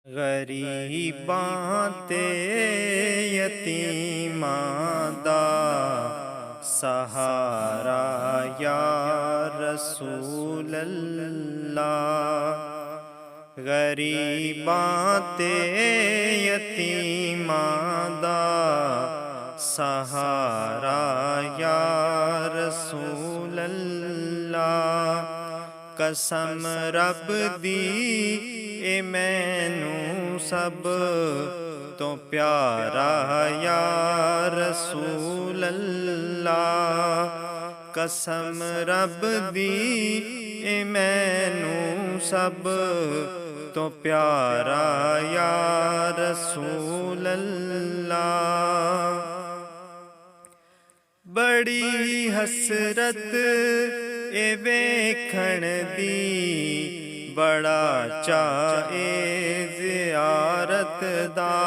गरीबां ते यतीमां दा सहारा या रसूल अल्लाह। गरीबां ते यतीमां दा सहारा या रसूल अल्लाह। कसम रब दी ए मैनू सब तो प्यारा या रसूल अल्लाह। कसम रब दी ए मैनू सब तो प्यारा या रसूल अल्लाह। बड़ी हसरत ए वेखण दी, बड़ा चाए ज़ियारत दा।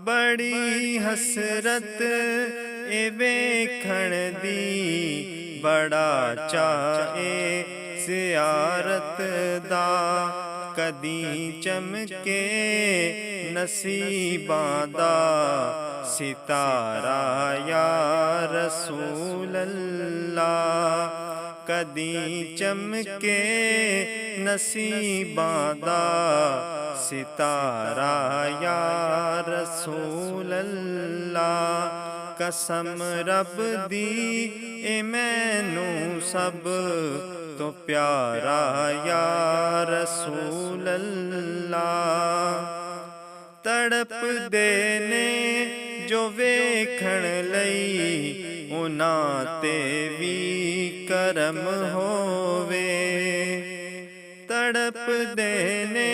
बड़ी हसरत ए वेखण दी, बड़ा चाए ज़ियारत दा। कदी चमके नसीबां दा सितारा या रसूल अल्लाह। कदी चमके नसीबां दा सितारा या रसूल अल्लाह। कसम रब दी ए मैनू सब तो प्यारा या रसूल अल्लाह। तड़प देने जो वेखण लई, उन्हां ते भी करम होवे। तड़प देने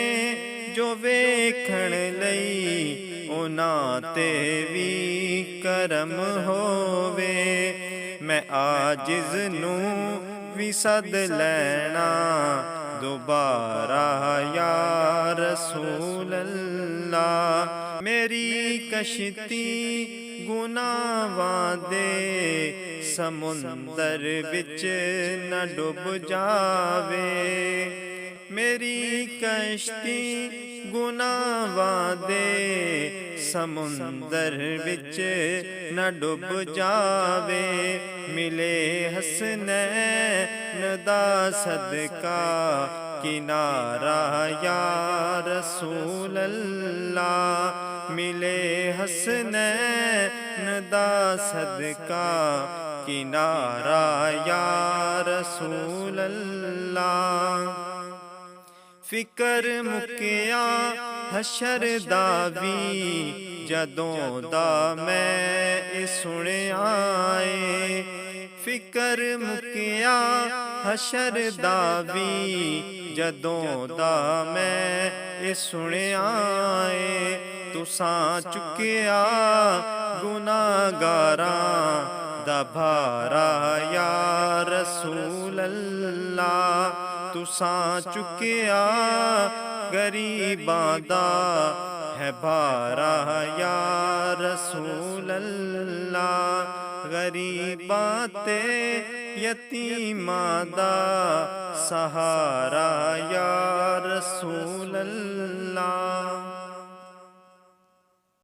जो वेखण लई, उन्हां ते भी करम होवे। मैं आजिज़ नू भी सद लैना दोबारा या रसूल अल्लाह। मेरी कश्ती गुनाहां दे समुंदर विच न डुब जावे। मेरी कश्ती गुनाहां दे समुंदर विच न डुब जावे। मिले हसनैन दा सदका किनारा या रसूल अल्लाह। मिले हसनैन दा सदका किनारा या रसूल अल्लाह। फिकर मुकिया हशर दा वी, जदों दा मैं सुनिया ऐ। फिकर मुकिया हशर दा वी, जदों दा मैं सुनिया ऐ। तुसां चुकिया गुनाहगारां दा भारा या रसूल अल्लाह। तुसां चुकिया गरीबां दा है भारा या रसूल अल्लाह। गरीबां ते यतीमां दा सहारा या रसूल अल्लाह।